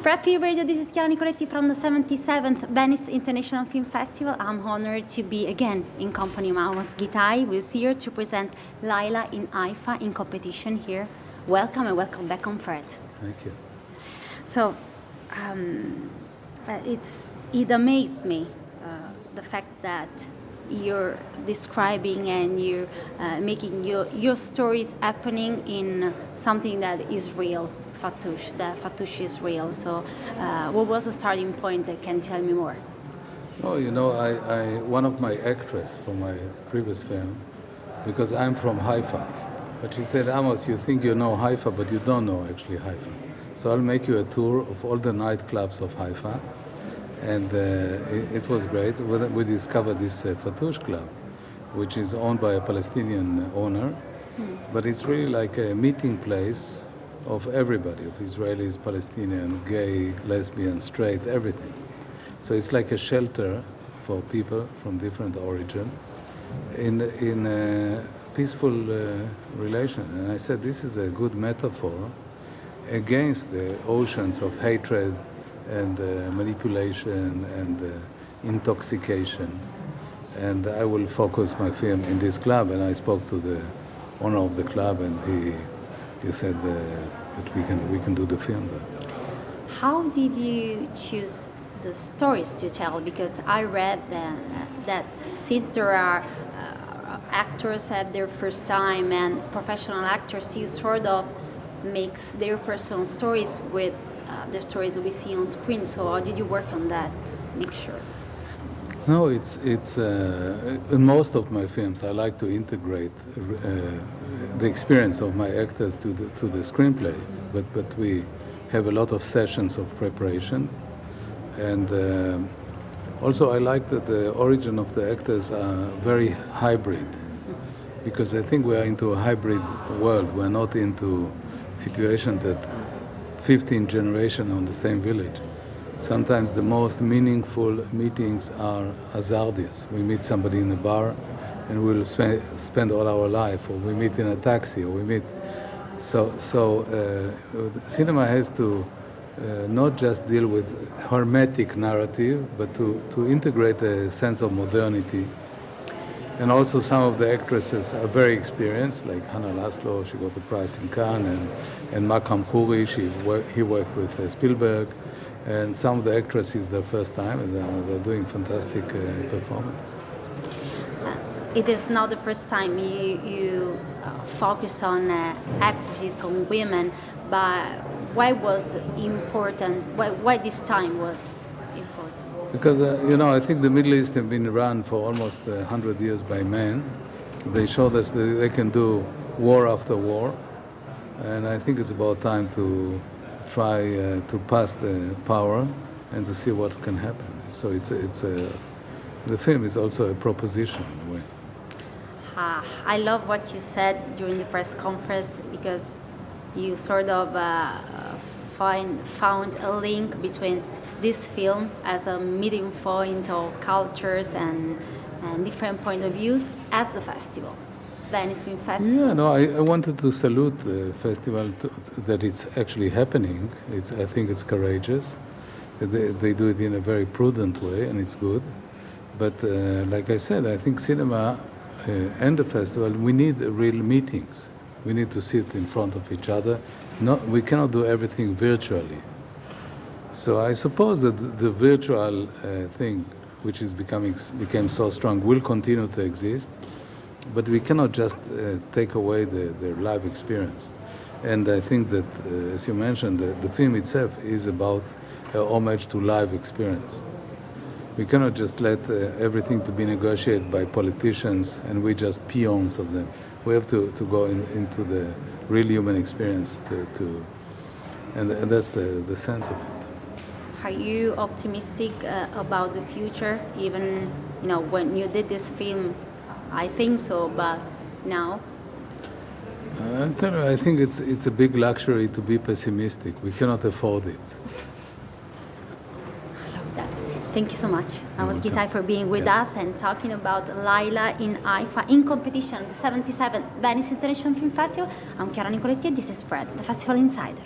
Fred Radio, this is Chiara Nicoletti from the 77th Venice International Film Festival. I'm honored to be again in company of Amos Gitai, who is here to present LAILA in HAIFA in competition here. Welcome and welcome back on Fred. Thank you. So, it amazed me, the fact that you're describing and you're making your stories happening in something that is real. Fatouche is real. So what was the starting point? Can you tell me more? Oh, you know, one of my actresses for my previous film, because I'm from Haifa, but she said, Amos, you think you know Haifa, but you don't know actually Haifa. So I'll make you a tour of all the nightclubs of Haifa. And it was great. We discovered this Fatouche club, which is owned by a Palestinian owner, but it's really like a meeting place of everybody, of Israelis, Palestinian, gay, lesbian, straight, everything. So it's like a shelter for people from different origin in a peaceful relation. And I said this is a good metaphor against the oceans of hatred and manipulation and intoxication. And I will focus my film in this club, and I spoke to the owner of the club, and he said that we can do the film there. How did you choose the stories to tell? Because I read that since there are actors at their first time and professional actors, you sort of mix their personal stories with the stories that we see on screen. So how did you work on that mixture? No, it's in most of my films I like to integrate the experience of my actors to the screenplay, but we have a lot of sessions of preparation, and also I like that the origin of the actors are very hybrid, because I think we are into a hybrid world. We're not into situation that 15 generations on the same village. Sometimes the most meaningful meetings are hazardous. We meet somebody in a bar and we'll spend all our life, or we meet in a taxi, or we meet. So cinema has to not just deal with hermetic narrative, but to integrate a sense of modernity. And also some of the actresses are very experienced, like Hannah Laszlo, she got the prize in Cannes, and Makram Khoury, he worked with Spielberg. And some of the actresses their first time, and they're doing fantastic performance. It is not the first time you focus on actresses, on women, but why was important? Why this time was important? Because you know, I think the Middle East have been run for almost 100 years by men. They showed us that they can do war after war, and I think it's about time to try to pass the power and to see what can happen. So the film is also a proposition in a way. I love what you said during the press conference, because you sort of found a link between this film as a meeting point of cultures and different point of views as the festival. Venice Film Festival. Yeah, no, I wanted to salute the festival that it's actually happening. I think it's courageous. They do it in a very prudent way, and it's good. But like I said, I think cinema and the festival, we need real meetings. We need to sit in front of each other. We cannot do everything virtually. So I suppose that the virtual thing, which became so strong, will continue to exist. But we cannot just take away their live experience. And I think that, as you mentioned, the film itself is about homage to live experience. We cannot just let everything to be negotiated by politicians and we just peons of them. We have to go into the real human experience, and that's the sense of it. Are you optimistic about the future? Even, when you did this film, I think so, but now? I think it's a big luxury to be pessimistic. We cannot afford it. I love that. Thank you so much, Amos Gitai, for being with us and talking about LAILA in HAIFA in competition, the 77th Venice International Film Festival. I'm Chiara Nicoletti, and this is Fred, the Festival Insider.